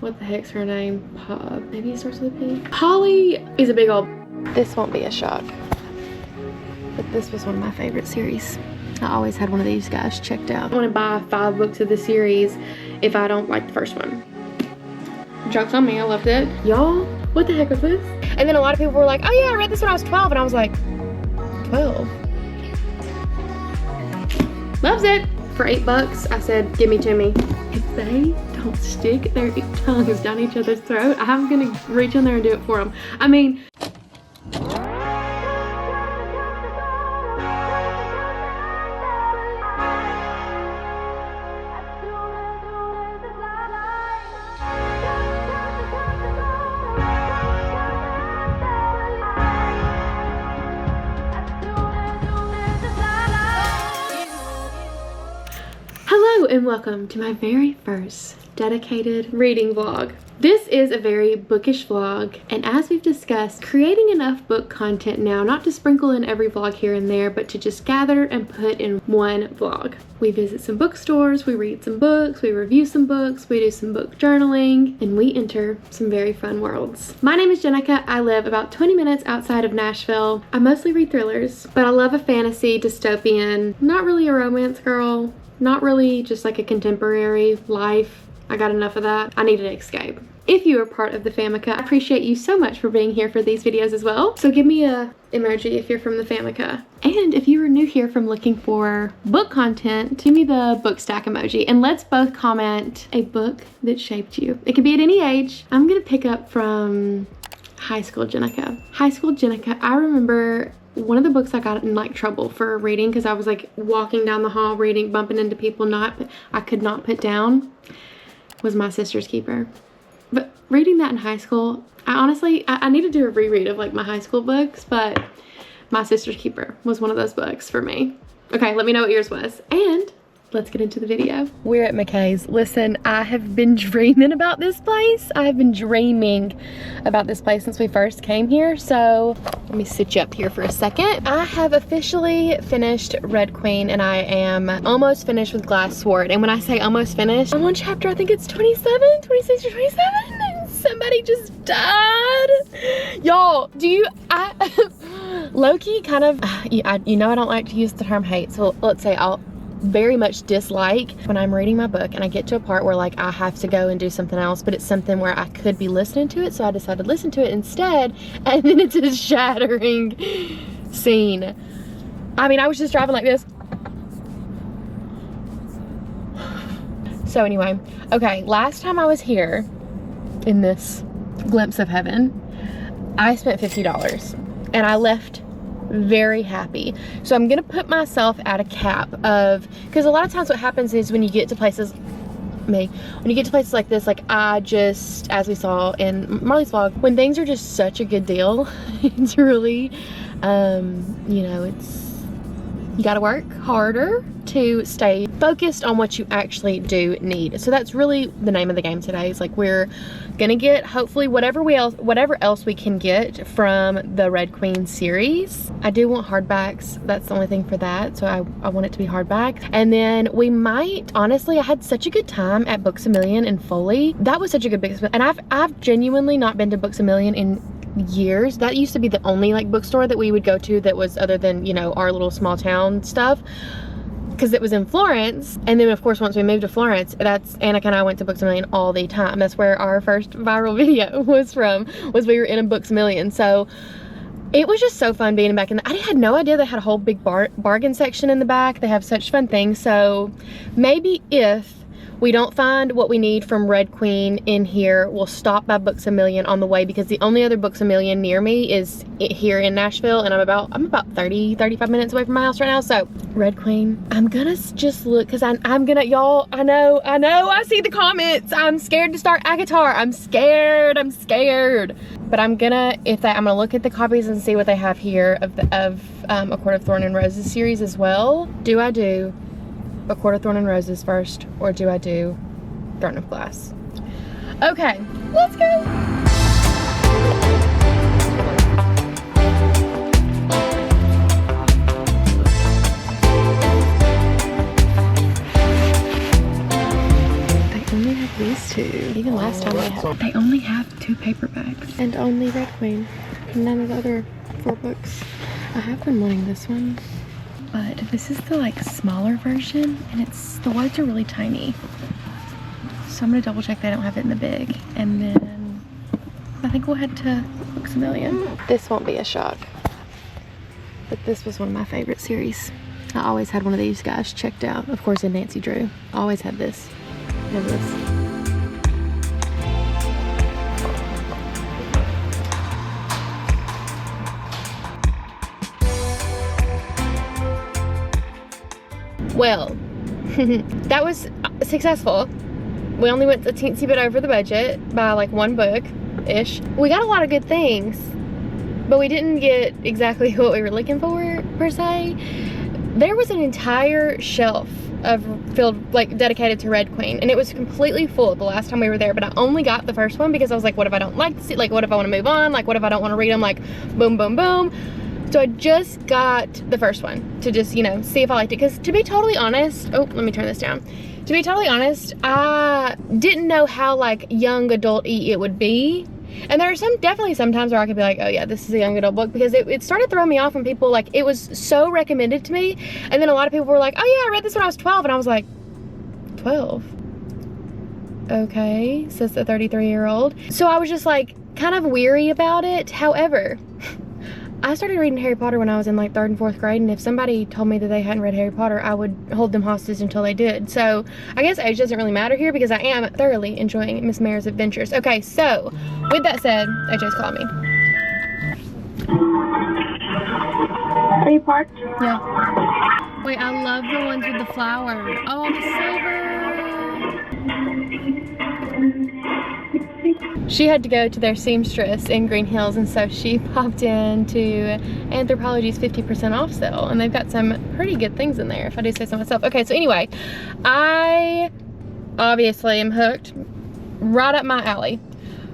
What the heck's her name? Maybe it starts with a P. Polly is a big old... This won't be a shock, but this was one of my favorite series. I always had one of these guys checked out. I want to buy 5 books of the series if I don't like the first one. Joke's on me, I loved it. Y'all, what the heck was this? And then a lot of people were like, oh yeah, I read this when I was 12. And I was like, 12? Loves it. For $8, I said, give me to me. If they don't stick their tongues down each other's throat, I'm gonna reach in there and do it for them. I mean, hello and welcome to my very first dedicated reading vlog. This is a very bookish vlog, and as we've discussed, creating enough book content now, not to sprinkle in every vlog here and there, but to just gather and put in one vlog. We visit some bookstores, we read some books, we review some books, we do some book journaling, and we enter some very fun worlds. My name is Jennica. I live about 20 minutes outside of Nashville. I mostly read thrillers, but I love a fantasy, dystopian, not really a romance girl, not really just like a contemporary life. I got enough of that. I need an escape. If you are part of the Famica, I appreciate you so much for being here for these videos as well. So give me a emoji if you're from the Famica. And if you are new here from looking for book content, give me the book stack emoji. And let's both comment a book that shaped you. It can be at any age. I'm gonna pick up from high school Jennica. High school Jennica, I remember one of the books I got in like trouble for reading because I was like walking down the hall reading, bumping into people I could not put down, was My Sister's Keeper. But reading that in high school, I need to do a reread of like my high school books, but My Sister's Keeper was one of those books for me. Okay, let me know what yours was. And let's get into the video. We're at McKay's. Listen, I have been dreaming about this place. I have been dreaming about this place since we first came here. So let me sit you up here for a second. I have officially finished Red Queen and I am almost finished with Glass Sword. And when I say almost finished, I'm on chapter, I think it's 27, 26 or 27. And somebody just died. Y'all, low-key kind of, you know I don't like to use the term hate. So let's say I'll very much dislike when I'm reading my book and I get to a part where like I have to go and do something else, but it's something where I could be listening to it, so I decided to listen to it instead, and then it's a shattering scene. I mean, I was just driving like this. So anyway, okay, last time I was here in this glimpse of heaven, I spent $50 and I left very happy. So I'm gonna put myself at a cap of, because a lot of times what happens is when you get to places, when you get to places like this, like I just, as we saw in Marley's vlog, when things are just such a good deal, it's really, you know, you gotta work harder to stay focused on what you actually do need. So that's really the name of the game today. It's like we're gonna get hopefully whatever else we can get from the Red Queen series. I do want hardbacks. That's the only thing for that. So I want it to be hardback. And then we might, honestly, I had such a good time at Books A Million in Foley. That was such a good Books A Million. And I've genuinely not been to Books A Million in years. That used to be the only like bookstore that we would go to that was other than, you know, our little small town stuff, because it was in Florence. And then of course once we moved to Florence, that's Annica and I went to Books A Million all the time. That's where our first viral video was from, was we were in a Books A Million. So it was just so fun being back in I had no idea they had a whole big bargain section in the back. They have such fun things. So maybe if we don't find what we need from Red Queen in here, we'll stop by Books A Million on the way, because the only other Books A Million near me is here in Nashville, and I'm about 35 minutes away from my house right now. So Red Queen, I'm gonna just look, because I'm gonna, y'all, I know, I see the comments. I'm scared to start ACOTAR. I'm scared. But I'm gonna look at the copies and see what they have here of A Court of Thorn and Roses series as well. Do I do A Court of Thorn and Roses first, or do I do Throne of Glass? Okay, let's go. They only have these too. Even last time they only have 2 paperbacks. And only Red Queen. None of the other 4 books. I have been wanting this one. But this is the like smaller version, and the words are really tiny. So I'm gonna double check they don't have it in the big. And then I think we'll head to Books A Million. This won't be a shock. But this was one of my favorite series. I always had one of these guys checked out. Of course, in Nancy Drew. Always had this. Love this. Well, that was successful. We only went a teensy bit over the budget by like 1 book-ish. We got a lot of good things, but we didn't get exactly what we were looking for, per se. There was an entire shelf filled, like, dedicated to Red Queen, and it was completely full the last time we were there, but I only got the first one because I was like, what if I don't like to see, like, what if I want to move on? Like, what if I don't want to read them? Like, boom, boom, boom. So I just got the first one to just, you know, see if I liked it. Because to be totally honest, oh, let me turn this down. To be totally honest, I didn't know how, like, young adult-y it would be. And there are definitely some times where I could be like, oh yeah, this is a young adult book, because it started throwing me off when people, like, it was so recommended to me. And then a lot of people were like, oh yeah, I read this when I was 12. And I was like, 12? Okay, says the 33-year-old. So I was just like, kind of weary about it. However, I started reading Harry Potter when I was in like 3rd and 4th grade, and if somebody told me that they hadn't read Harry Potter, I would hold them hostage until they did. So I guess age doesn't really matter here, because I am thoroughly enjoying Miss Mare's adventures. Okay, so with that said, AJ's calling me. Are you parked? Yeah. Wait, I love the ones with the flower. Oh, the silver. She had to go to their seamstress in Green Hills, and so she popped into Anthropologie's 50% off sale, and they've got some pretty good things in there, if I do say so myself. Okay, so anyway, I obviously am hooked. Right up my alley.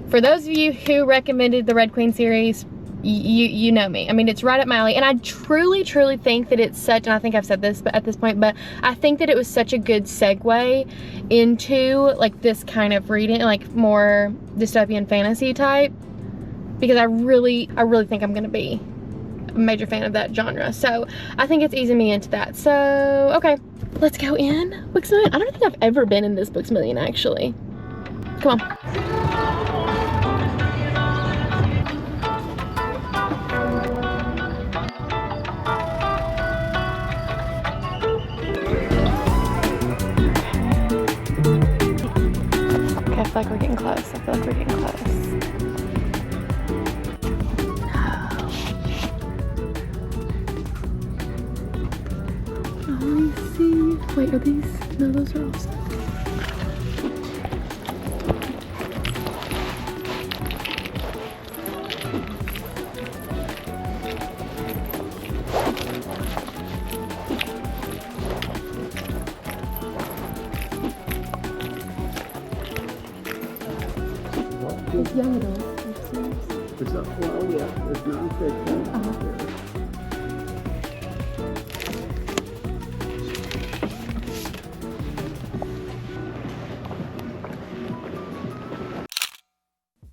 For those of you who recommended the Red Queen series, you know me. I mean, it's right up my alley, and I truly think that it's such, and I think I've said this at this point, but I think that it was such a good segue into like this kind of reading, like more dystopian fantasy type, because I really think I'm gonna be a major fan of that genre. So I think it's easing me into that. So okay, let's go in Books A Million. I don't think I've ever been in this Books A Million, actually. Come on. I feel like we're getting close. I feel like we're getting close. No. Oh, let me see. Wait, are these? No, those are awesome. It's young adults. It's a, well, yeah, it's nonfiction.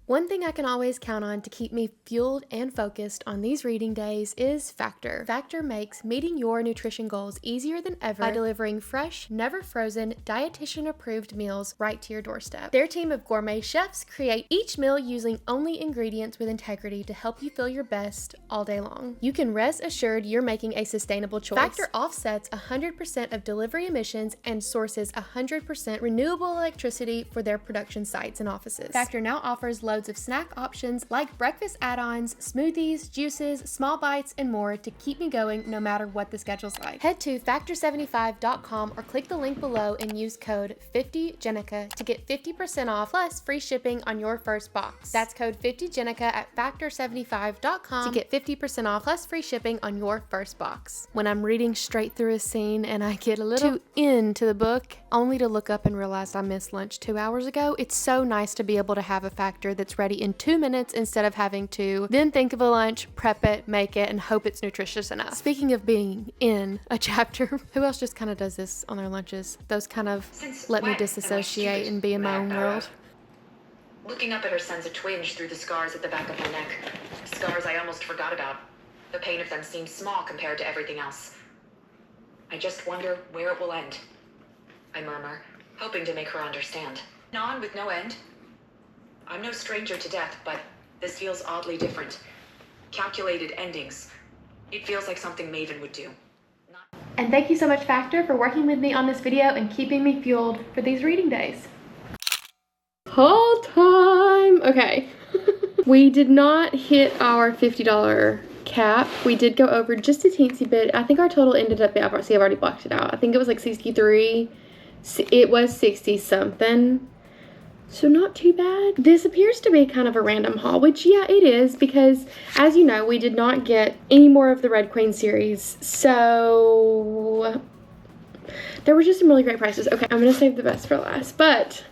One thing I can always count on to keep me fueled and focused on these reading days is Factor. Factor makes meeting your nutrition goals easier than ever by delivering fresh, never frozen, dietitian-approved meals right to your doorstep. Their team of gourmet chefs create each meal using only ingredients with integrity to help you feel your best all day long. You can rest assured you're making a sustainable choice. Factor offsets 100% of delivery emissions and sources 100% renewable electricity for their production sites and offices. Factor now offers loads of snack options like breakfast add-ons, smoothies, juices, small bites, and more to keep me going no matter what the schedule's like. Head to factor75.com or click the link below and use code 50JENNICA to get 50% off plus free shipping on your first box. That's code 50JENNICA at factor75.com to get 50% off plus free shipping on your first box. When I'm reading straight through a scene and I get a little too into the book, only to look up and realize I missed lunch 2 hours ago. It's so nice to be able to have a Factor that's ready in 2 minutes instead of having to then think of a lunch, prep it, make it, and hope it's nutritious enough. Speaking of being in a chapter, who else just kind of does this on their lunches? Those kind of let me disassociate and be in my own world. Looking up at her sends a twinge through the scars at the back of my neck. Scars I almost forgot about. The pain of them seems small compared to everything else. I just wonder where it will end. I murmur, hoping to make her understand. On with no end. I'm no stranger to death, but this feels oddly different. Calculated endings. It feels like something Maven would do. And thank you so much, Factor, for working with me on this video and keeping me fueled for these reading days. Haul time! Okay. We did not hit our $50 cap. We did go over just a teensy bit. I think our total ended up, I've already blocked it out. I think it was like 63. It was 60 something. So not too bad. This appears to be kind of a random haul, which yeah, it is, because as you know, we did not get any more of the Red Queen series. So there were just some really great prices. Okay, I'm gonna save the best for last, but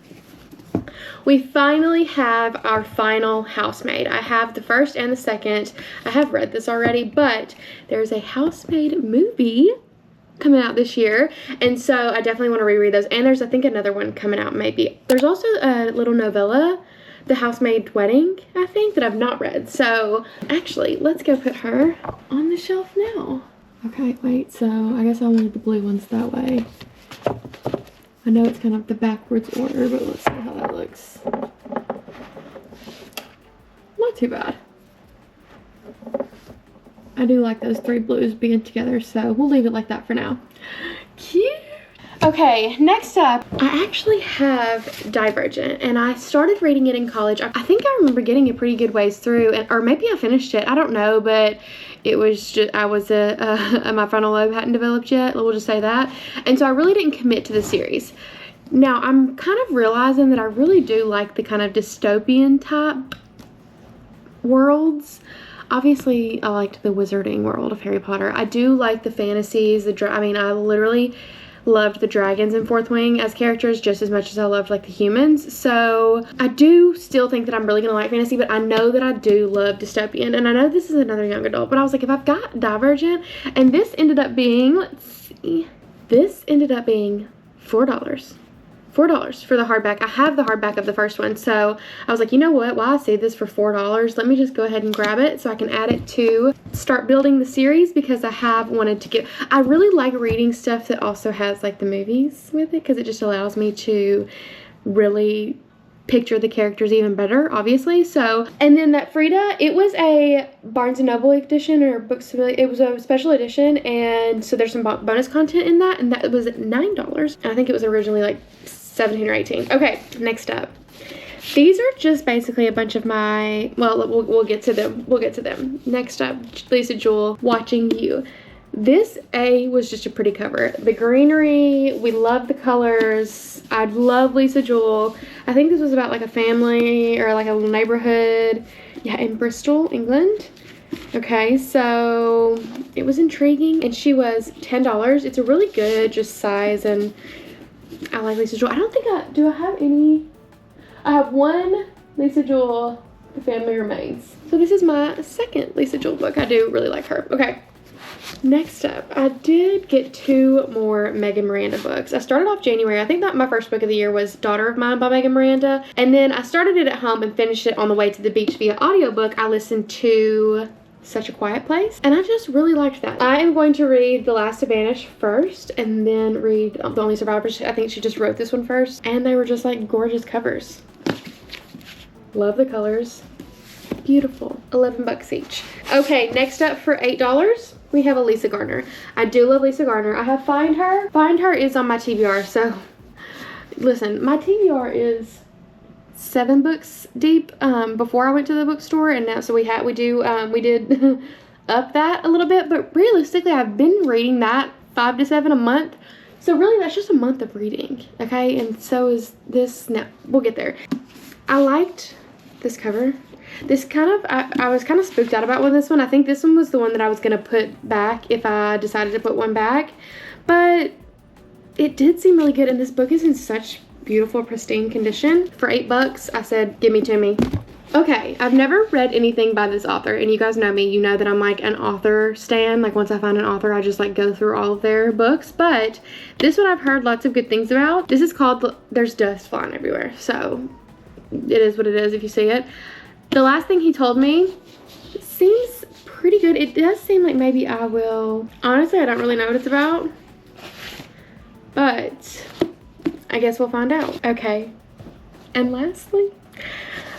we finally have our final Housemaid. I have the first and the second. I have read this already, but there's a Housemaid movie coming out this year, and so I definitely want to reread those. And there's, I think, another one coming out maybe. There's also a little novella, The Housemaid Wedding, I think, that I've not read. So actually, let's go put her on the shelf now. Okay, wait, so I guess I wanted the blue ones that way. I know it's kind of the backwards order, but let's see how that looks. Not too bad. I do like those three blues being together, so we'll leave it like that for now. Cute. Okay, next up, I actually have Divergent, and I started reading it in college. I think I remember getting a pretty good ways through, or maybe I finished it. I don't know, but it was just, my frontal lobe hadn't developed yet. We'll just say that. And so I really didn't commit to the series. Now, I'm kind of realizing that I really do like the kind of dystopian type worlds. Obviously, I liked the wizarding world of Harry Potter. I do like the fantasies, I literally loved the dragons in Fourth Wing as characters just as much as I loved like the humans. So I do still think that I'm really gonna like fantasy, but I know that I do love dystopian, and I know this is another young adult, but I was like, if I've got Divergent, and this ended up being, let's see, this ended up being $4 for the hardback. I have the hardback of the first one, so I was like, you know what, while I see this for $4, let me just go ahead and grab it so I can add it to start building the series, because I have wanted to get, I really like reading stuff that also has like the movies with it, because it just allows me to really picture the characters even better, obviously. So, and then that Frida, it was a Barnes & Noble edition, or books, it was a special edition, and so there's some bonus content in that, and that was $9, and I think it was originally like 17 or 18. Okay, next up. These are just basically a bunch of my, well, we'll get to them. We'll get to them. Next up, Lisa Jewell, Watching You. This was just a pretty cover. The greenery, we love the colors. I love Lisa Jewell. I think this was about like a family or like a little neighborhood. Yeah, in Bristol, England. Okay, so it was intriguing, and she was $10. It's a really good just size, and I like Lisa Jewell. I don't think do I have any? I have one Lisa Jewell, The Family Remains. So this is my second Lisa Jewell book. I do really like her. Okay. Next up, I did get 2 more Megan Miranda books. I started off January. I think that my first book of the year was Daughter of Mine by Megan Miranda. And then I started it at home and finished it on the way to the beach via audiobook. I listened to Such a Quiet Place, and I just really liked that. I am going to read The Last to Vanish first, and then read The Only Survivors. I think she just wrote this one first, and they were just like gorgeous covers. Love the colors. Beautiful. $11 each. Okay, next up for $8, we have a Lisa Gardner. I do love Lisa Gardner. I have Find Her. Find Her is on my TBR, so listen, my TBR is 7 books deep before I went to the bookstore, and now so we did up that a little bit, but realistically I've been reading that 5 to 7 a month, so really that's just a month of reading. Okay, and so is this. Now we'll get there. I liked this cover. This kind of, I was kind of spooked out about with this one. I think this one was the one that I was going to put back if I decided to put one back, but it did seem really good, and this book is in such beautiful, pristine condition. For $8, I said, give me to me. Okay, I've never read anything by this author, and you guys know me. You know that I'm like an author stan. Like once I find an author, I just like go through all of their books. But this one I've heard lots of good things about. This is called There's Dust Flying Everywhere. So it is what it is if you see it. The last thing he told me seems pretty good. It does seem like maybe I will. Honestly, I don't really know what it's about. But I guess we'll find out. Okay. And lastly,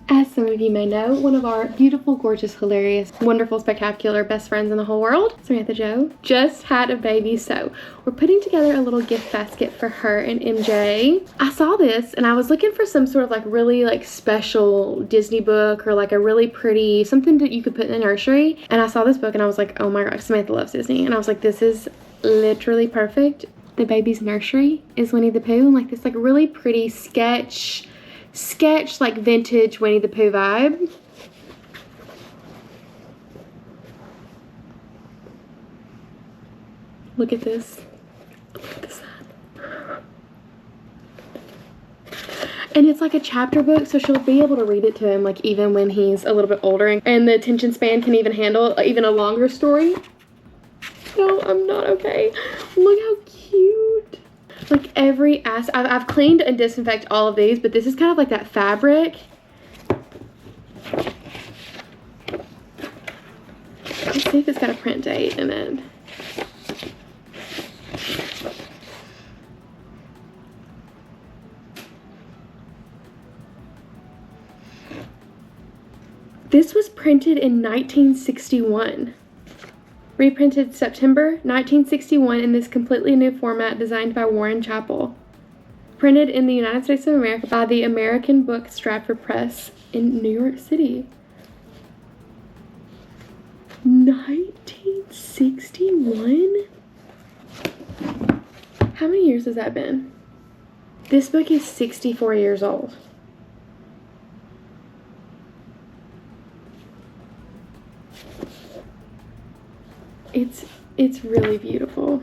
as some of you may know, one of our beautiful, gorgeous, hilarious, wonderful, spectacular best friends in the whole world, Samantha Jo, just had a baby. So we're putting together a little gift basket for her and MJ. I saw this and I was looking for some sort of like really like special Disney book or like a really pretty, something that you could put in the nursery. And I saw this book and I was like, oh my gosh, Samantha loves Disney. And I was like, this is literally perfect. The baby's nursery is Winnie the Pooh, and like this like really pretty sketch like vintage Winnie the Pooh vibe. Look at this. Look at this. And it's like a chapter book, so she'll be able to read it to him like even when he's a little bit older, and the attention span can even handle even a longer story. No, I'm not okay. Look how cute. Like every I've cleaned and disinfected all of these, but this is kind of like that fabric. Let's see if it's got a print date in it. This was printed in 1961. Reprinted September 1961 in this completely new format designed by Warren Chappell. Printed in the United States of America by the American Book Stratford Press in New York City. 1961? How many years has that been? This book is 64 years old. It's really beautiful.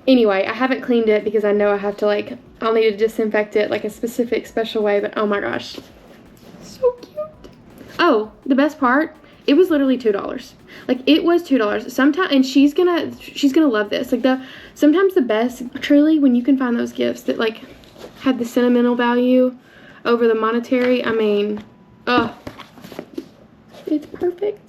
Anyway, I haven't cleaned it because I know I have to like, I'll need to disinfect it like a specific special way, but oh my gosh. So cute. Oh, the best part, it was literally $2. Like it was $2. Sometimes, and she's gonna love this. Like sometimes the best, truly, when you can find those gifts that like have the sentimental value over the monetary, I mean, oh, it's perfect.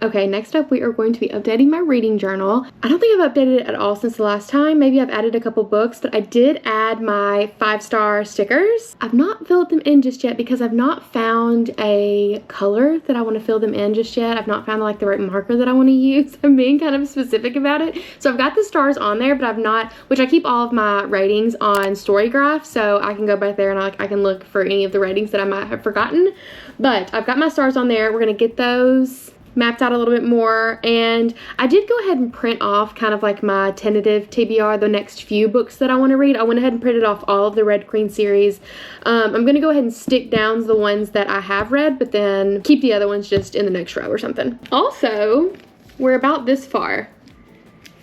Okay, next up we are going to be updating my reading journal. I don't think I've updated it at all since the last time. Maybe I've added a couple books, but I did add my 5-star stickers. I've not filled them in just yet because I've not found a color that I want to fill them in just yet. I've not found like the right marker that I want to use. I'm being kind of specific about it. So I've got the stars on there, but I've not, which I keep all of my ratings on Storygraph, so I can go back there and I can look for any of the ratings that I might have forgotten. But I've got my stars on there. We're gonna get those mapped out a little bit more, and I did go ahead and print off kind of like my tentative TBR, the next few books that I want to read. I went ahead and printed off all of the Red Queen series. I'm gonna go ahead and stick down the ones that I have read, but then keep the other ones just in the next row or something. Also, we're about this far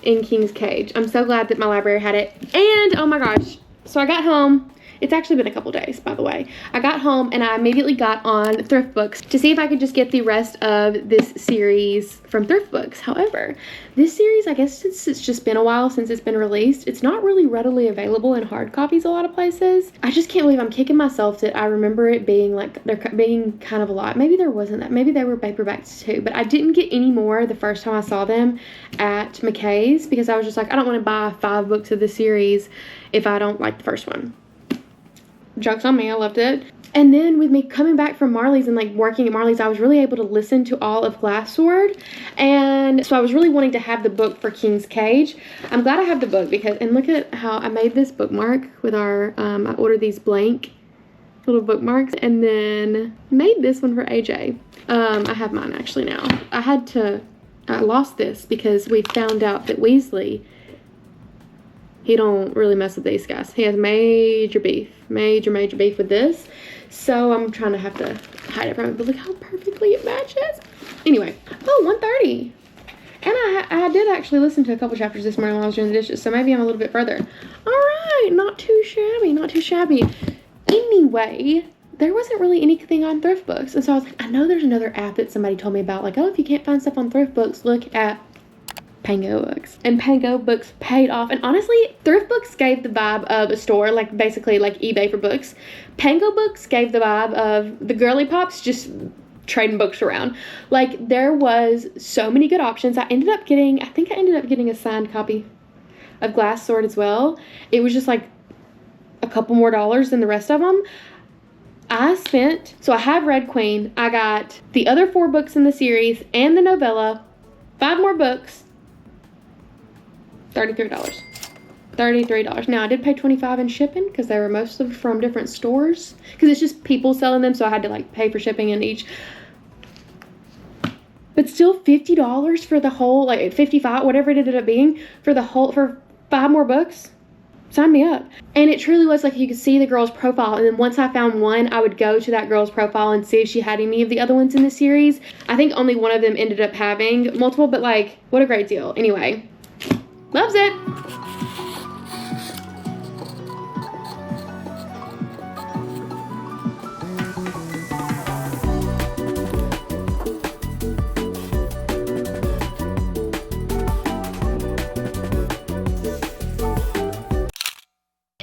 in King's Cage. I'm so glad that my library had it, and oh my gosh, so I got home. It's actually been a couple days, by the way. I got home and I immediately got on Thrift Books to see if I could just get the rest of this series from Thrift Books. However, this series, I guess since it's just been a while since it's been released, it's not really readily available in hard copies a lot of places. I just can't believe I'm kicking myself that I remember it being like, there being kind of a lot. Maybe there wasn't that. Maybe they were paperbacks too, but I didn't get any more the first time I saw them at McKay's because I was just like, I don't want to buy 5 books of the series if I don't like the first one. Joke's on me, I loved it. And then with me coming back from Marley's and like working at Marley's, I was really able to listen to all of Glass Sword. And so I was really wanting to have the book for King's Cage. I'm glad I have the book because, and look at how I made this bookmark with our, I ordered these blank little bookmarks and then made this one for AJ. I have mine actually now. I lost this because we found out that Weasley, he don't really mess with these guys. He has major beef with this. So I'm trying to have to hide it from him. But look how perfectly it matches. Anyway, oh, 1:30. And I did actually listen to a couple chapters this morning while I was doing the dishes, so maybe I'm a little bit further. All right, not too shabby, not too shabby. Anyway, there wasn't really anything on thrift books, and so I was like, I know there's another app that somebody told me about, like, oh, if you can't find stuff on thrift books, look at Pango Books. And Pango Books paid off. And honestly, thrift books gave the vibe of a store, like basically like eBay for books. Pango Books gave the vibe of the girly pops just trading books around. Like, there was so many good options. I think I ended up getting a signed copy of Glass Sword as well. It was just like a couple more dollars than the rest of them. So I have Red Queen. I got the other 4 books in the series and the novella, 5 more books, $33. $33. Now, I did pay $25 in shipping because they were mostly from different stores. Because it's just people selling them, so I had to like pay for shipping in each. But still $50 for the whole, like $55, whatever it ended up being, for 5 more books. Sign me up. And it truly was like you could see the girl's profile, and then once I found one, I would go to that girl's profile and see if she had any of the other ones in the series. I think only one of them ended up having multiple, but like, what a great deal. Anyway. Loves it.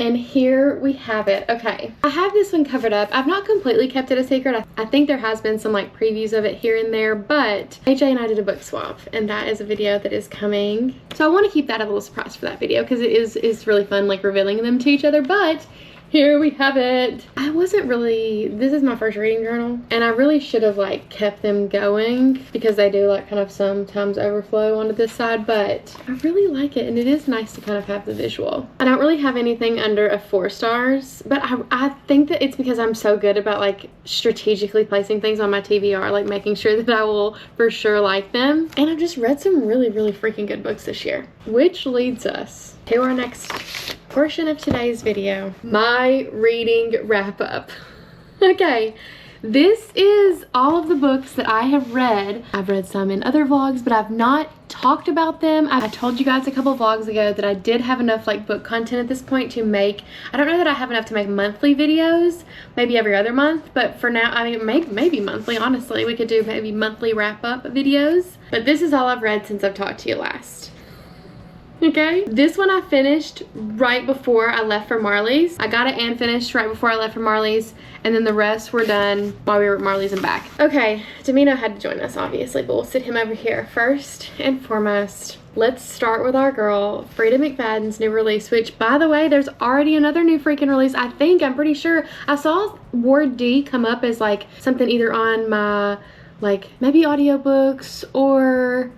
And here we have it. Okay, I have this one covered up. I've not completely kept it a secret. I think there has been some like previews of it here and there, but AJ and I did a book swap, and that is a video that is coming. So I want to keep that a little surprise for that video because it is really fun like revealing them to each other, but here we have it. This is my first reading journal, and I really should have like kept them going because they do like kind of sometimes overflow onto this side, but I really like it, and it is nice to kind of have the visual. I don't really have anything under a 4 stars, but I think that it's because I'm so good about like strategically placing things on my TBR, like making sure that I will for sure like them. And I've just read some really, really freaking good books this year, which leads us to our next portion of today's video, my reading wrap up. Okay, this is all of the books that I have read. I've read some in other vlogs, but I've not talked about them. I told you guys a couple vlogs ago that I did have enough like book content at this point to make, I don't know that I have enough to make monthly videos, maybe every other month, but for now, I mean, maybe monthly, honestly. We could do maybe monthly wrap up videos, but this is all I've read since I've talked to you last. Okay, this one I finished right before I left for Marley's. I got it and finished right before I left for Marley's, and then the rest were done while we were at Marley's and back. Okay, Domino had to join us obviously, but we'll sit him over here. First and foremost, let's start with our girl, Frida McFadden's new release, which by the way, there's already another new freaking release. I'm pretty sure I saw Ward D come up as like something either on my like maybe audiobooks or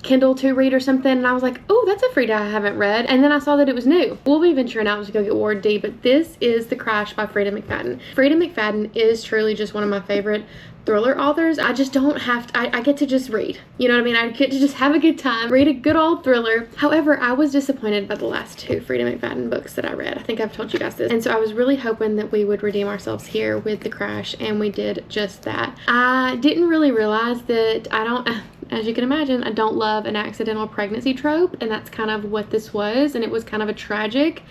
Kindle to read or something, and I was like, oh, that's a Frida I haven't read, and then I saw that it was new. We'll be venturing out to go get Ward D, but this is The Crash by Frida McFadden. Frida McFadden is truly just one of my favorite thriller authors. I just don't have to, I get to just read, you know what I mean? I get to just have a good time, read a good old thriller. However, I was disappointed by the last 2 Frida McFadden books that I read. I think I've told you guys this, and so I was really hoping that we would redeem ourselves here with The Crash, and we did just that. I didn't really realize that as you can imagine, I don't love an accidental pregnancy trope, and that's kind of what this was, and it was kind of a tragic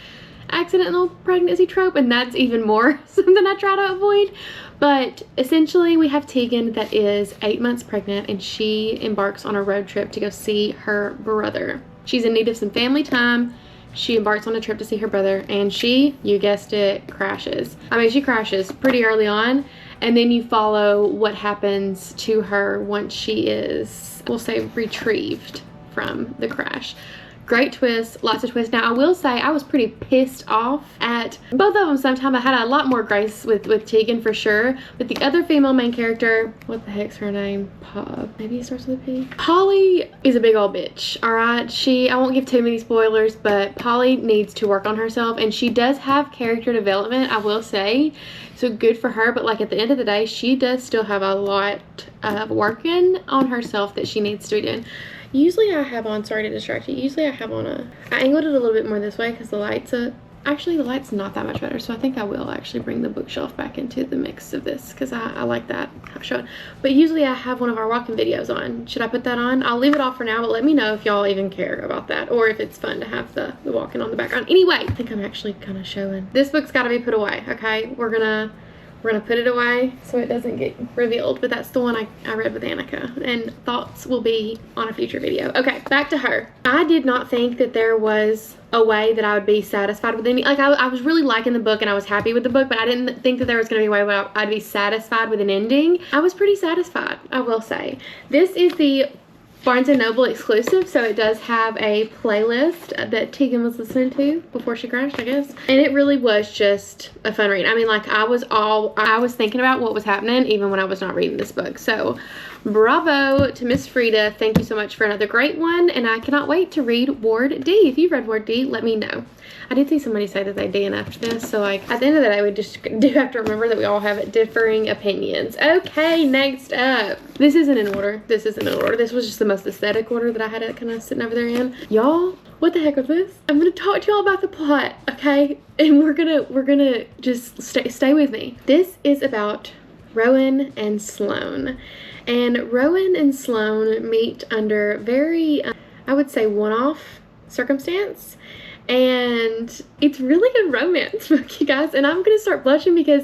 accidental pregnancy trope, and that's even more something I try to avoid. But essentially, we have Tegan that is 8 months pregnant, and she embarks on a road trip to go see her brother. She's in need of some family time. She embarks on a trip to see her brother, and she, you guessed it, crashes. I mean, she crashes pretty early on, and then you follow what happens to her once she is, we'll say, retrieved from the crash. Great twist, lots of twists. Now, I will say I was pretty pissed off at both of them sometime. I had a lot more grace with Tegan for sure, but the other female main character, what the heck's her name? Maybe it starts with a P. Polly is a big old bitch, all right? I won't give too many spoilers, but Polly needs to work on herself, and she does have character development, I will say, so good for her, but like at the end of the day, she does still have a lot of working on herself that she needs to be doing. Usually I have on, sorry to distract you, I angled it a little bit more this way because the light's up Actually, the light's not that much better, so I think I will actually bring the bookshelf back into the mix of this because I like that showing. But usually I have one of our walking videos on. Should I put that on? I'll leave it off for now, but let me know if y'all even care about that or if it's fun to have the walking on the background. Anyway, I think I'm actually kind of showing. This book's got to be put away, okay? We're gonna put it away so it doesn't get revealed, but that's the one I read with Annica, and thoughts will be on a future video. Okay, back to her. I did not think that there was a way that I would be satisfied with any, like I was really liking the book and I was happy with the book, but I didn't think that there was going to be a way where I'd be satisfied with an ending. I was pretty satisfied, I will say. This is the Barnes & Noble exclusive, so it does have a playlist that Tegan was listening to before she crashed, I guess. And it really was just a fun read. I mean, like, I was thinking about what was happening even when I was not reading this book. So, bravo to Miss Frida. Thank you so much for another great one, and I cannot wait to read Ward D. If you've read Ward D, let me know. I did see somebody say that they DNF'd this, so like at the end of the day, we just do have to remember that we all have differing opinions. Okay, next up. This isn't in order. This isn't in order. This was just the most aesthetic order that I had it kind of sitting over there in. Y'all, what the heck was this? I'm gonna talk to y'all about the plot, okay? And we're gonna just stay with me. This is about Rowan and Sloane. And Rowan and Sloane meet under very, I would say, one-off circumstance. And it's really a romance book, you guys. And I'm going to start blushing because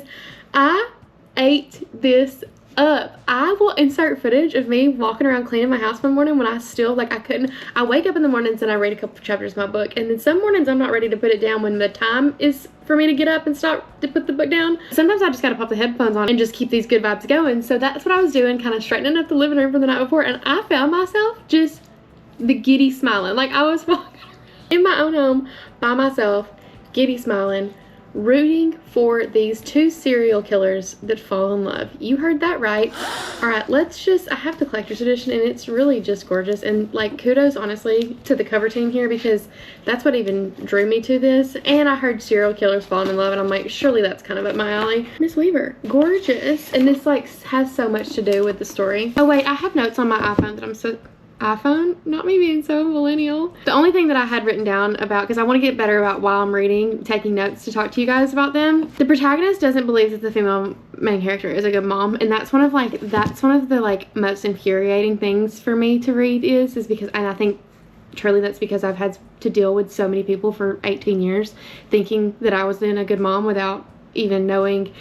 I ate this up. I will insert footage of me walking around cleaning my house one morning when I still, like, I wake up in the mornings and I read a couple chapters of my book. And then some mornings I'm not ready to put it down when the time is for me to get up and start to put the book down. Sometimes I just got to pop the headphones on and just keep these good vibes going. So that's what I was doing, kind of straightening up the living room from the night before. And I found myself just the giddy smiling. Like, I was walking in my own home by myself, giddy smiling, rooting for these two serial killers that fall in love. You heard that right. All right, I have the collector's edition and it's really just gorgeous. And like, kudos honestly to the cover team here because that's what even drew me to this. And I heard serial killers falling in love and I'm like, surely that's kind of up my alley. Miss Weaver, gorgeous. And this like has so much to do with the story. Oh wait, I have notes on my iPhone that I'm so... iPhone, not me being so millennial. The only thing that I had written down about, because I want to get better about while I'm reading, taking notes to talk to you guys about them. The protagonist doesn't believe that the female main character is a good mom, and that's one of the like most infuriating things for me to read is because, and I think truly that's because I've had to deal with so many people for 18 years thinking that I was then a good mom without even knowing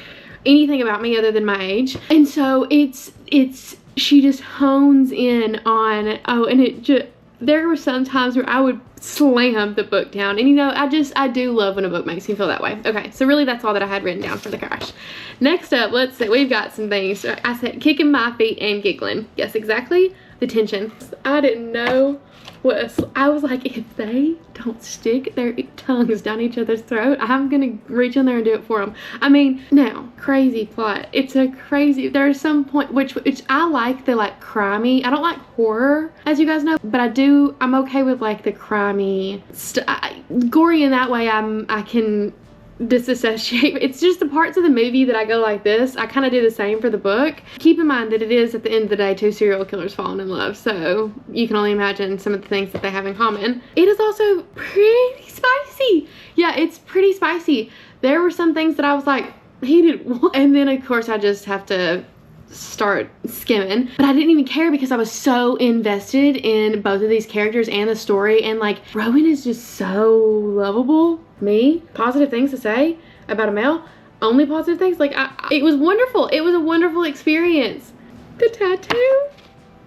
anything about me other than my age. And so she just hones in on, there were some times where I would slam the book down. And you know, I do love when a book makes me feel that way. Okay, so really that's all that I had written down for the crash. Next up, let's see, we've got some things. I said kicking my feet and giggling. Yes, exactly, the tension. I didn't know I was like, if they don't stick their tongues down each other's throat, I'm gonna reach in there and do it for them. I mean, now, crazy plot. There's some point, which I like the like crimey. I don't like horror, as you guys know, but I'm okay with like the crimey, gory in that way. I can disassociate. It's just the parts of the movie that I go like this. I kind of do the same for the book. Keep in mind that it is at the end of the day two serial killers falling in love, so you can only imagine some of the things that they have in common. It is also pretty spicy. Yeah, it's pretty spicy. There were some things that I was like, he did what? And then of course I just have to start skimming, but I didn't even care because I was so invested in both of these characters and the story. And like, Rowan is just so lovable. Me, positive things to say about a male, only positive things. Like, it was wonderful. It was a wonderful experience. The tattoo,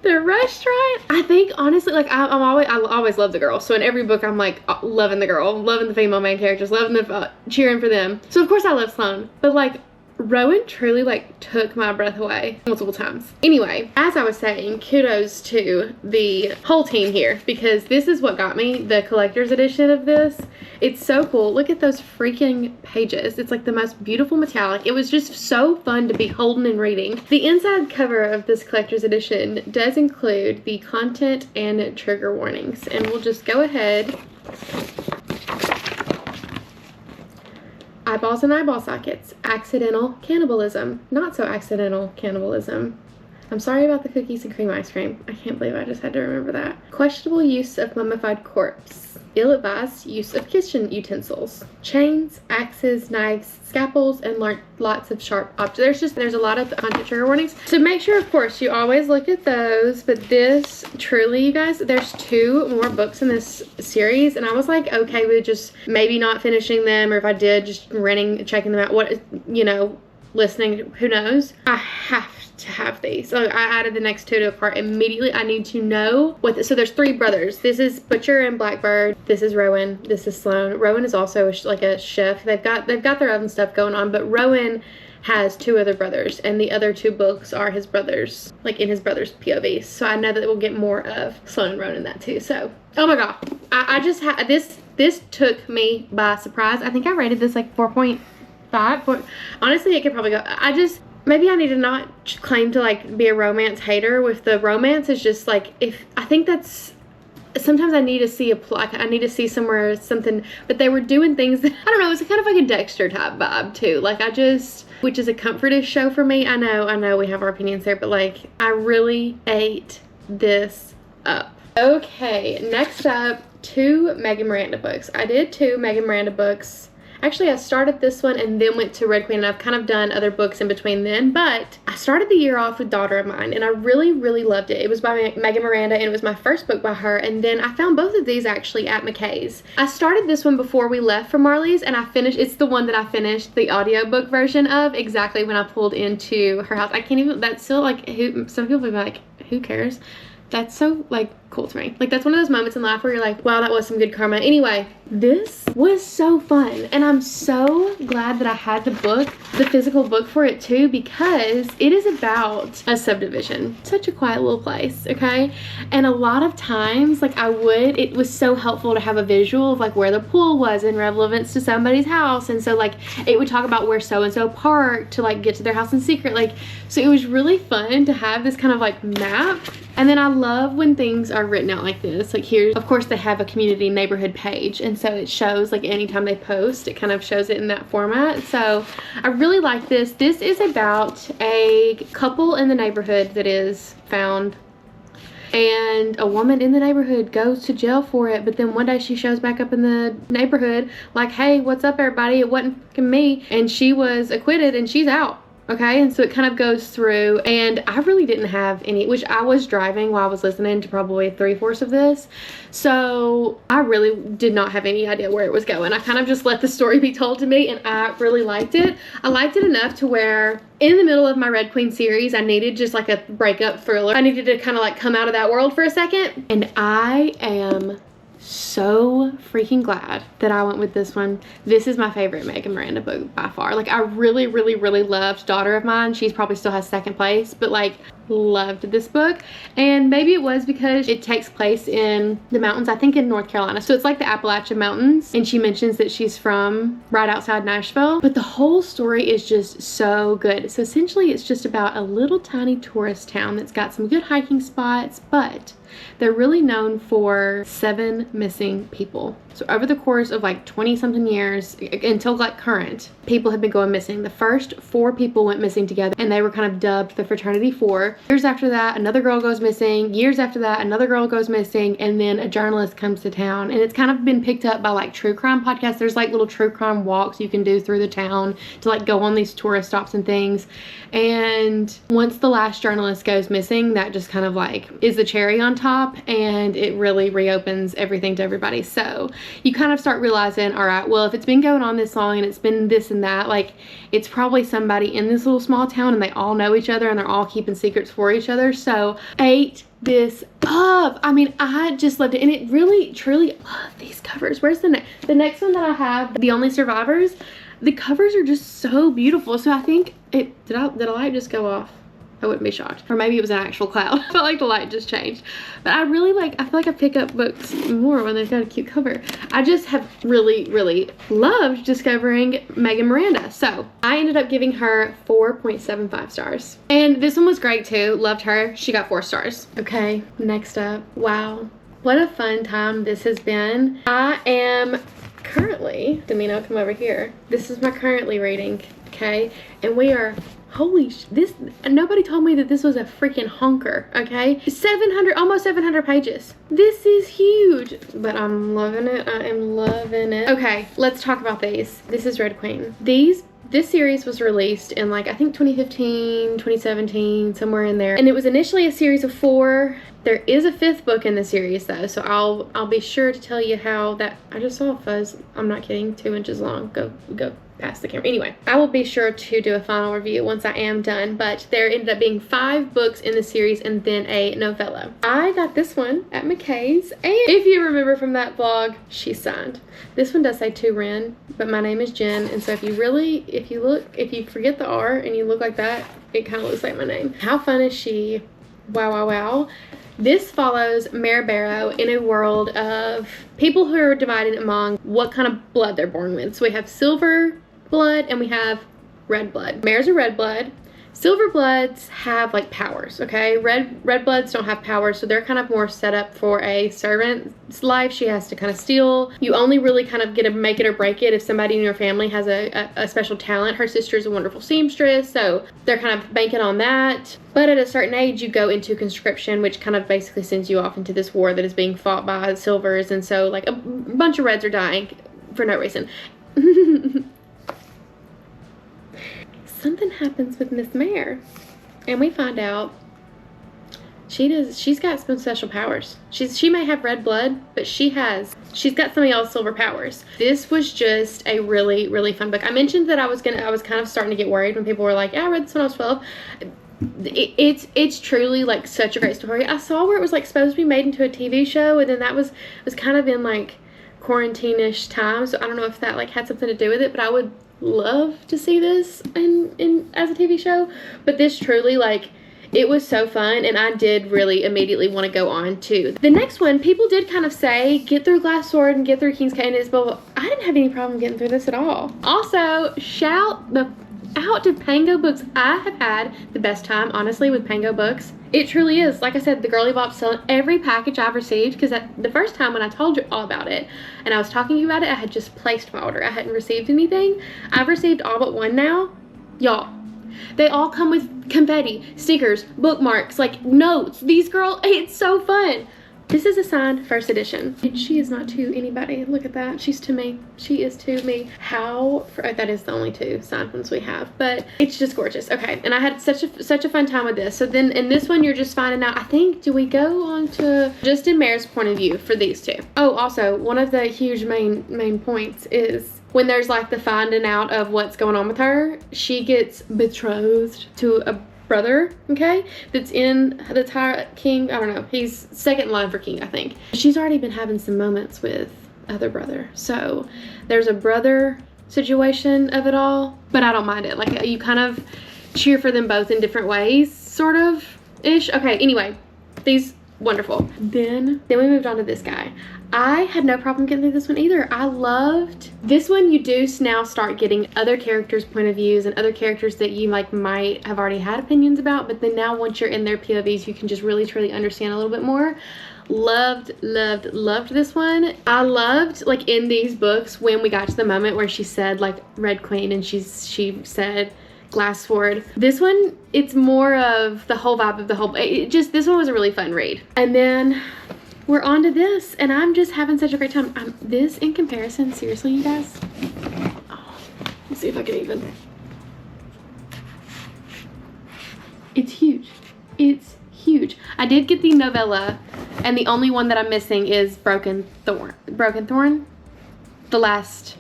the restaurant. I think honestly, like, I always love the girl. So in every book I'm like loving the girl, loving the female main characters, loving the cheering for them. So of course I love Sloane, but like, Rowan truly like took my breath away multiple times. Anyway, as I was saying, kudos to the whole team here because this is what got me the collector's edition of this. It's so cool. Look at those freaking pages. It's like the most beautiful metallic. It was just so fun to be holding and reading. The inside cover of this collector's edition does include the content and trigger warnings, and we'll just go ahead. Eyeballs and eyeball sockets, accidental cannibalism, not so accidental cannibalism, I'm sorry about the cookies and cream ice cream. I can't believe I just had to remember that. Questionable use of mummified corpse. Ill-advised use of kitchen utensils. Chains, axes, knives, scalpels, and lots of sharp objects. There's a lot of content trigger warnings. So make sure, of course, you always look at those. But this, truly, you guys, there's 2 more books in this series. And I was like, okay with just maybe not finishing them. Or if I did, just renting, checking them out. What, you know, listening, who knows. I have to have these. So I added the next 2 to a cart immediately. I need to know what so there's 3 brothers. This is Butcher and Blackbird. This is Rowan. This is Sloan. Rowan is also like a chef. They've got their own stuff going on, but Rowan has 2 other brothers, and the other 2 books are his brothers, like in his brother's POVs. So I know that we'll get more of Sloan and Rowan in that too. So, oh my god, I just had this took me by surprise. I think I rated this like 4.5. Honestly, it could probably go. Maybe I need to not claim to like be a romance hater. With the romance, is just like, if I think that's sometimes I need to see a plot. I need to see somewhere something. But they were doing things that I don't know. It's kind of like a Dexter type vibe too. Like which is a comfortish show for me. I know we have our opinions there, but like I really ate this up. Okay, next up, 2 Megan Miranda books. I did 2 Megan Miranda books. Actually, I started this one and then went to Red Queen, and I've kind of done other books in between then, but I started the year off with Daughter of Mine, and I really, really loved it. It was by Megan Miranda, and it was my first book by her, and then I found both of these actually at McKay's. I started this one before we left for Marley's, and it's the one that I finished the audiobook version of exactly when I pulled into her house. I can't even, that's still like, some people will be like, who cares? That's so like cool to me. Like that's one of those moments in life where you're like, wow, that was some good karma. Anyway, this was so fun, and I'm so glad that I had the physical book for it too, because it is about a subdivision. Such a quiet little place, okay? And a lot of times, like it was so helpful to have a visual of like where the pool was in relevance to somebody's house, and so like it would talk about where so-and-so parked to like get to their house in secret. Like, so it was really fun to have this kind of like map. And then I love when things are written out like this. Like here, of course, they have a community neighborhood page, and so it shows like anytime they post, it kind of shows it in that format. So I really like this. This is about a couple in the neighborhood that is found, and a woman in the neighborhood goes to jail for it, but then one day she shows back up in the neighborhood like, hey, what's up everybody? It wasn't fucking me. And she was acquitted and she's out. Okay, and so it kind of goes through, and I really didn't have any, which I was driving while I was listening to probably 3/4 of this, so I really did not have any idea where it was going. I kind of just let the story be told to me, and I really liked it. I liked it enough to where in the middle of my Red Queen series, I needed just like a breakup thriller. I needed to kind of like come out of that world for a second, and I am so freaking glad that I went with this one. This is my favorite Megan Miranda book by far. Like I really, really, really loved Daughter of Mine. She probably still has second place, but like loved this book. And maybe it was because it takes place in the mountains, I think in North Carolina. So it's like the Appalachian Mountains, and she mentions that she's from right outside Nashville, but the whole story is just so good. So essentially it's just about a little tiny tourist town that's got some good hiking spots, but they're really known for 7 missing people. So over the course of like 20 something years until like current, people have been going missing. The first 4 people went missing together, and they were kind of dubbed the Fraternity 4. Years after that, another girl goes missing. Years after that, another girl goes missing, and then a journalist comes to town. And it's kind of been picked up by like true crime podcasts. There's like little true crime walks you can do through the town to like go on these tourist stops and things. And once the last journalist goes missing, that just kind of like is the cherry on top, and it really reopens everything to everybody. So you kind of start realizing, all right, well, if it's been going on this long and it's been this and that, like it's probably somebody in this little small town, and they all know each other and they're all keeping secrets for each other. So ate this up. I mean, I just loved it, and it really truly love these covers. Where's the next one that I have, The Only Survivors? The covers are just so beautiful. So I think did a light just go off? I wouldn't be shocked. Or maybe it was an actual cloud. I felt like the light just changed. But I feel like I pick up books more when they've got a cute cover. I just have really, really loved discovering Megan Miranda. So I ended up giving her 4.75 stars. And this one was great too. Loved her. She got 4 stars. Okay, next up. Wow. What a fun time this has been. I am currently, Domino, come over here. This is my currently reading, okay? And we are this, nobody told me that this was a freaking honker, okay? 700, almost 700 pages. This is huge, but I'm loving it. I am loving it. Okay, let's talk about these. This is Red Queen. This series was released in like, I think 2015, 2017, somewhere in there. And it was initially a series of 4. There is a 5th book in the series though, so I'll be sure to tell you how that, I just saw a fuzz. I'm not kidding, 2 inches long. Go past the camera. Anyway, I will be sure to do a final review once I am done, but there ended up being 5 books in the series and then a novella. I got this one at McKay's, and if you remember from that vlog, she signed. This one does say to Ren, but my name is Jen, and so if you forget the R and you look like that, it kind of looks like my name. How fun is she? Wow, wow, wow. This follows Mare Barrow in a world of people who are divided among what kind of blood they're born with. So we have silver blood and we have red blood. Mare's a red blood. Silver bloods have like powers, okay? Red bloods don't have powers, so they're kind of more set up for a servant's life. She has to kind of steal. You only really kind of get to make it or break it if somebody in your family has a special talent. Her sister's a wonderful seamstress, so they're kind of banking on that. But at a certain age, you go into conscription, which kind of basically sends you off into this war that is being fought by silvers, and so like a bunch of reds are dying for no reason. Something happens with Miss Mare, and we find out she's got some special powers. She may have red blood, but she's got some of y'all's silver powers. This was just a really, really fun book. I mentioned that I was kind of starting to get worried when people were like, yeah, I read this when I was 12. It's truly like such a great story. I saw where it was like supposed to be made into a TV show, and then that was kind of in like quarantine-ish time, so I don't know if that like had something to do with it, but I would love to see this in as a TV show. But this truly, like, it was so fun, and I did really immediately want to go on to the next one. People did kind of say get through Glass Sword and get through King's Cadence, but I didn't have any problem getting through this at all. Also, shout out to Pango Books. I have had the best time, honestly, with Pango Books. It truly is. Like I said, the Girly Bop's selling every package I've received, because the first time when I told you all about it and I was talking to you about it, I had just placed my order. I hadn't received anything. I've received all but one now. Y'all, they all come with confetti, stickers, bookmarks, like notes. These girls, it's so fun. This is a signed first edition. She is not to anybody. Look at that. She's to me. She is to me. That is the only 2 signed ones we have, but it's just gorgeous. Okay, and I had such a fun time with this. So then in this one, you're just finding out, I think, do we go on to just in Mare's point of view for these 2? Oh, also, one of the huge main points is when there's like the finding out of what's going on with her, she gets betrothed to a brother, okay, that's king. I don't know, he's second in line for king, I think. She's already been having some moments with other brother, so there's a brother situation of it all, but I don't mind it. Like, you kind of cheer for them both in different ways, sort of ish. Okay, anyway, these wonderful. Then we moved on to this guy. I had no problem getting through this one either. I loved this one. You do now start getting other characters' point of views and other characters that you like might have already had opinions about, but then now once you're in their POVs, you can just really truly understand a little bit more. Loved this one. I loved, like, in these books when we got to the moment where she said like Red Queen and she said Glass Sword. This one, it's more of the whole vibe of the whole, this one was a really fun read. And then we're on to this, and I'm just having such a great time. This in comparison, seriously, you guys. Oh, let's see if I can even. It's huge. It's huge. I did get the novella, and the only one that I'm missing is Broken Thorn, the last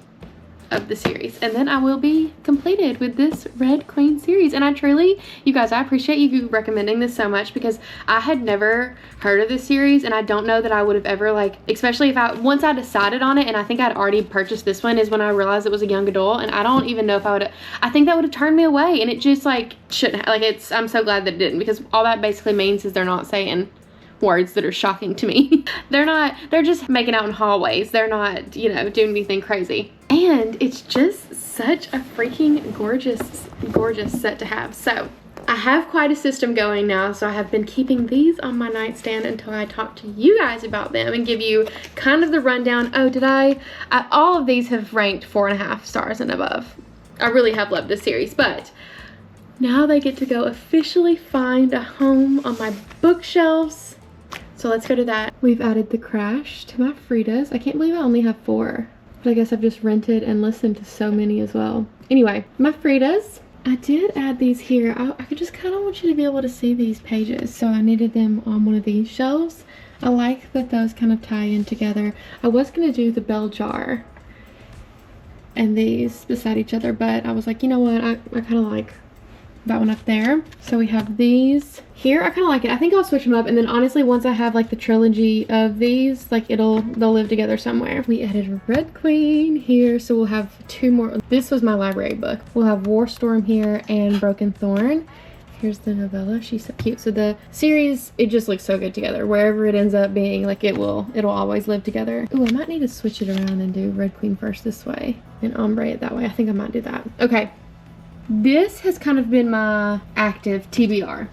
of the series, and then I will be completed with this Red Queen series. And I truly, you guys, I appreciate you recommending this so much, because I had never heard of this series, and I don't know that I would have ever, like, especially if once I decided on it, and I think I'd already purchased this one, is when I realized it was a young adult, and I don't even know if I think that would have turned me away, and it just like shouldn't have. Like, I'm so glad that it didn't, because all that basically means is they're not saying words that are shocking to me. They're just making out in hallways. They're not, doing anything crazy. And it's just such a freaking gorgeous set to have. So I have quite a system going now, so I have been keeping these on my nightstand until I talk to you guys about them and give you kind of the rundown. Oh, did all of these have ranked 4.5 stars and above. I really have loved this series, but now they get to go officially find a home on my bookshelves. So let's go to that. We've added The Crash to my Fridas. I can't believe I only have 4. But I guess I've just rented and listened to so many as well. Anyway, my Fridas. I did add these here. I could just kind of want you to be able to see these pages. So I needed them on one of these shelves. I like that those kind of tie in together. I was going to do the bell jar and these beside each other, but I was like, you know what? I kind of like that one up there. So we have these here. I kind of like it. I think I'll switch them up, and then honestly, once I have like the trilogy of these, like they'll live together somewhere. We added Red Queen here, so we'll have 2 more. This was my library book. We'll have War Storm here and Broken Thorn. Here's the novella. She's so cute. So the series, it just looks so good together. Wherever it ends up being, like it'll always live together. Ooh, I might need to switch it around and do Red Queen first this way and ombre it that way. I think I might do that. Okay. This has kind of been my active TBR.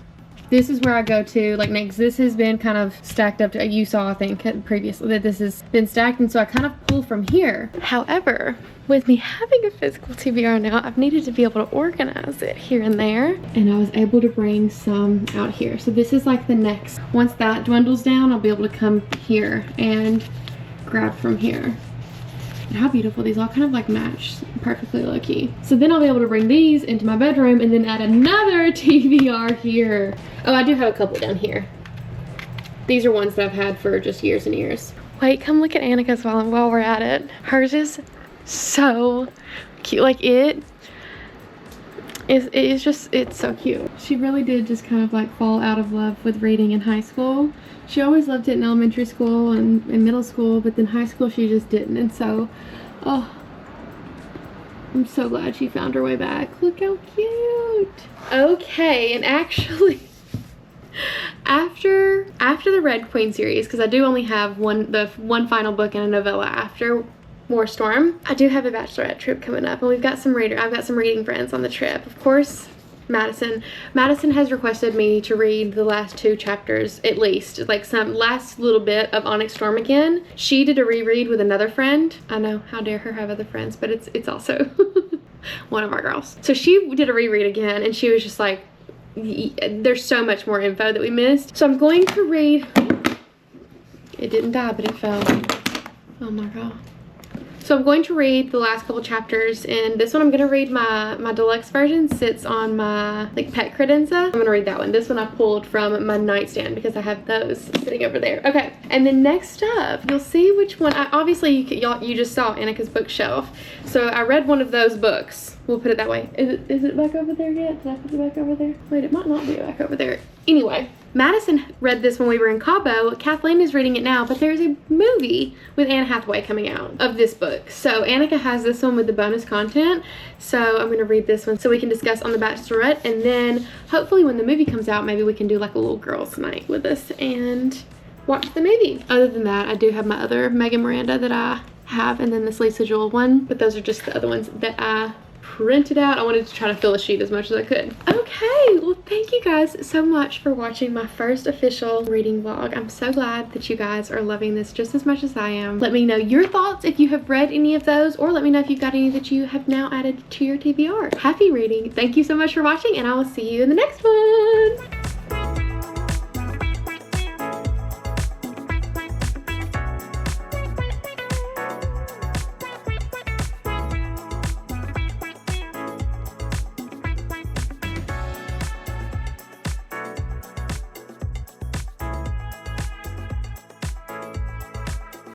This is where I go to like next. This has been kind of stacked up to, you saw I think previously that this has been stacked, and so I kind of pull from here. However, with me having a physical TBR now, I've needed to be able to organize it here and there, and I was able to bring some out here. So this is like the next, once that dwindles down, I'll be able to come here and grab from here. And how beautiful, these all kind of like match perfectly low key. So then I'll be able to bring these into my bedroom and then add another TBR here. Oh, I do have a couple down here. These are ones that I've had for just years and years. Wait, come look at Annica's while we're at it. Hers is so cute. Like it's so cute. She really did just kind of like fall out of love with reading in high school. She always loved it in elementary school and in middle school, but then high school she just didn't. And so, oh, I'm so glad she found her way back. Look how cute. Okay, and actually, after the Red Queen series, because I do only have the one final book and a novella after War Storm, I do have a bachelorette trip coming up, and I've got some reading friends on the trip. Of course, Madison has requested me to read the last 2 chapters, at least, like some last little bit of Onyx Storm again. She did a reread with another friend. I know, how dare her have other friends, but it's also one of our girls. So she did a reread again, and she was just like, there's so much more info that we missed. So I'm going to read, it didn't die, but it fell. Oh my god. So I'm going to read the last couple chapters, and this one I'm going to read my deluxe version, sits on my like pet credenza. I'm going to read that one. This one I pulled from my nightstand because I have those sitting over there. Okay, and then next up, you'll see which one. Obviously, you just saw Annica's bookshelf. So I read one of those books. We'll put it that way. Is it back over there yet? Did I put it back over there? Wait, it might not be back over there. Anyway, Madison read this when we were in Cabo. Kathleen is reading it now, but there's a movie with Anne Hathaway coming out of this book. So Annica has this one with the bonus content. So I'm going to read this one so we can discuss on the Bachelorette, and then hopefully when the movie comes out, maybe we can do like a little girls' night with us and watch the movie. Other than that, I do have my other Megan Miranda that I have, and then this Lisa Jewell one, but those are just the other ones that I printed out. I wanted to try to fill the sheet as much as I could. Okay, well thank you guys so much for watching my first official reading vlog. I'm so glad that you guys are loving this just as much as I am. Let me know your thoughts if you have read any of those, or let me know if you've got any that you have now added to your TBR. Happy reading. Thank you so much for watching, and I will see you in the next one.